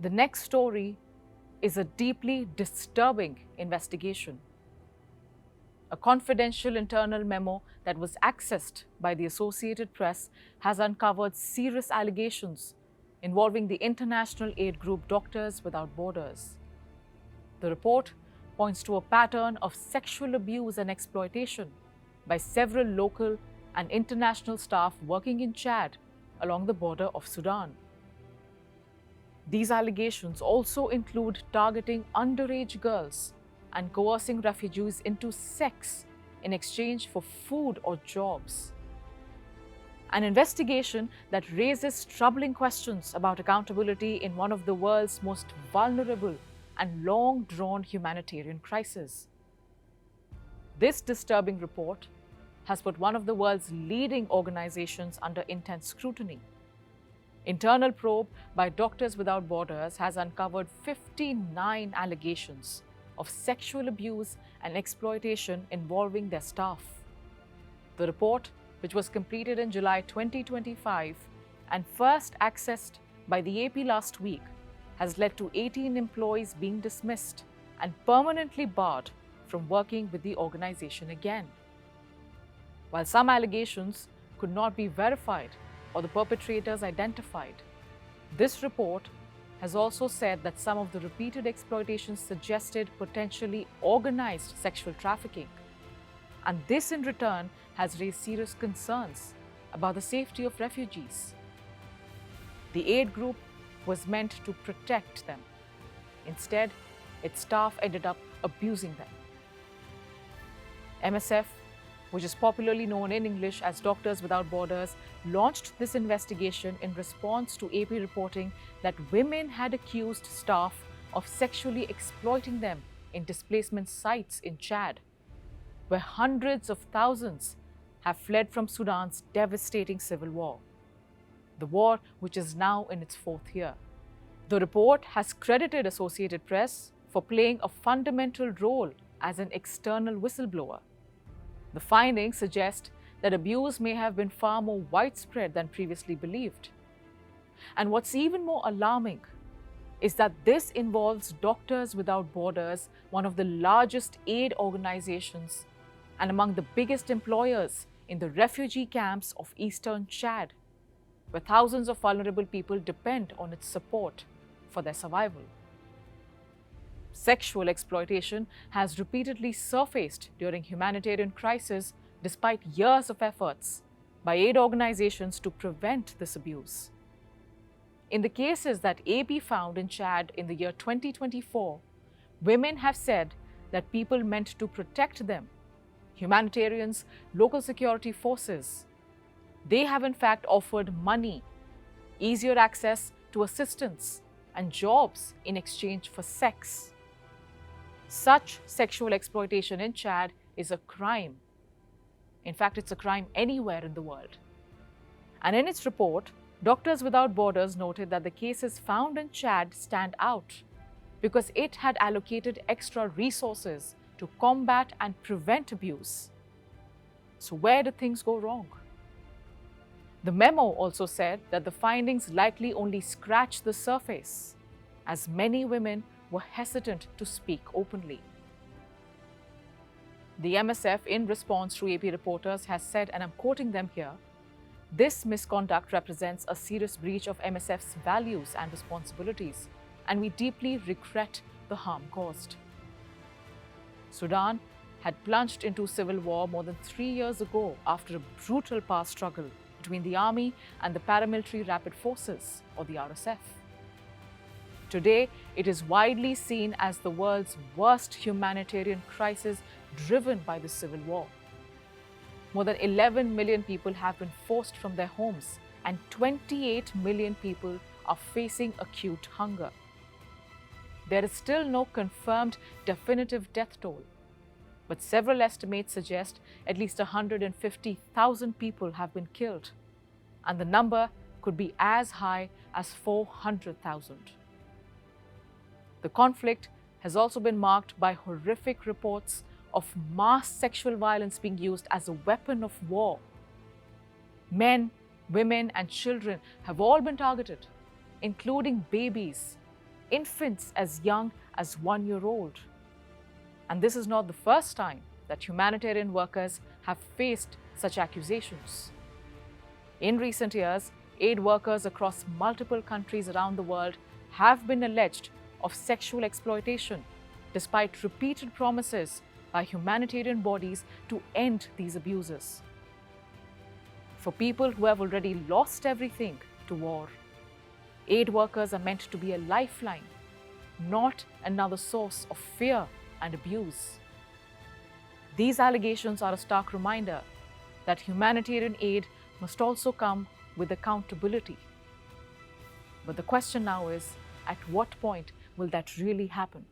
The next story is a deeply disturbing investigation. A confidential internal memo that was accessed by the Associated Press has uncovered serious allegations involving the international aid group Doctors Without Borders. The report points to a pattern of sexual abuse and exploitation by several local and international staff working in Chad along the border of Sudan. These allegations also include targeting underage girls and coercing refugees into sex in exchange for food or jobs. An investigation that raises troubling questions about accountability in one of the world's most vulnerable and long-drawn humanitarian crises. This disturbing report has put one of the world's leading organizations under intense scrutiny. Internal probe by Doctors Without Borders has uncovered 59 allegations of sexual abuse and exploitation involving their staff. The report, which was completed in July 2025 and first accessed by the AP last week, has led to 18 employees being dismissed and permanently barred from working with the organization again. While some allegations could not be verified or the perpetrators identified, this report has also said that some of the repeated exploitations suggested potentially organized sexual trafficking. And this in return has raised serious concerns about the safety of refugees. The aid group was meant to protect them. Instead, its staff ended up abusing them. MSF, which is popularly known in English as Doctors Without Borders, launched this investigation in response to AP reporting that women had accused staff of sexually exploiting them in displacement sites in Chad, where hundreds of thousands have fled from Sudan's devastating civil war, the war which is now in its fourth year. The report has credited Associated Press for playing a fundamental role as an external whistleblower. The findings suggest that abuse may have been far more widespread than previously believed. And what's even more alarming is that this involves Doctors Without Borders, one of the largest aid organizations and among the biggest employers in the refugee camps of eastern Chad, where thousands of vulnerable people depend on its support for their survival. Sexual exploitation has repeatedly surfaced during humanitarian crises despite years of efforts by aid organizations to prevent this abuse. In the cases that AP found in Chad in the year 2024, women have said that people meant to protect them, humanitarians, local security forces, they have in fact offered money, easier access to assistance, and jobs in exchange for sex. Such sexual exploitation in Chad is a crime. In fact, it's a crime anywhere in the world. And in its report, Doctors Without Borders noted that the cases found in Chad stand out because it had allocated extra resources to combat and prevent abuse. So where did things go wrong? The memo also said that the findings likely only scratched the surface, as many women were hesitant to speak openly. The MSF, in response to AP reporters, has said, and I'm quoting them here, "This misconduct represents a serious breach of MSF's values and responsibilities, and we deeply regret the harm caused." Sudan had plunged into civil war more than 3 years ago after a brutal power struggle between the army and the paramilitary rapid forces, or the RSF. Today, it is widely seen as the world's worst humanitarian crisis driven by the civil war. More than 11 million people have been forced from their homes, and 28 million people are facing acute hunger. There is still no confirmed definitive death toll, but several estimates suggest at least 150,000 people have been killed, and the number could be as high as 400,000. The conflict has also been marked by horrific reports of mass sexual violence being used as a weapon of war. Men, women, and children have all been targeted, including babies, infants as young as 1 year old. And this is not the first time that humanitarian workers have faced such accusations. In recent years, aid workers across multiple countries around the world have been alleged of sexual exploitation, despite repeated promises by humanitarian bodies to end these abuses. For people who have already lost everything to war, aid workers are meant to be a lifeline, not another source of fear and abuse. These allegations are a stark reminder that humanitarian aid must also come with accountability. But the question now is, at what point will that really happen?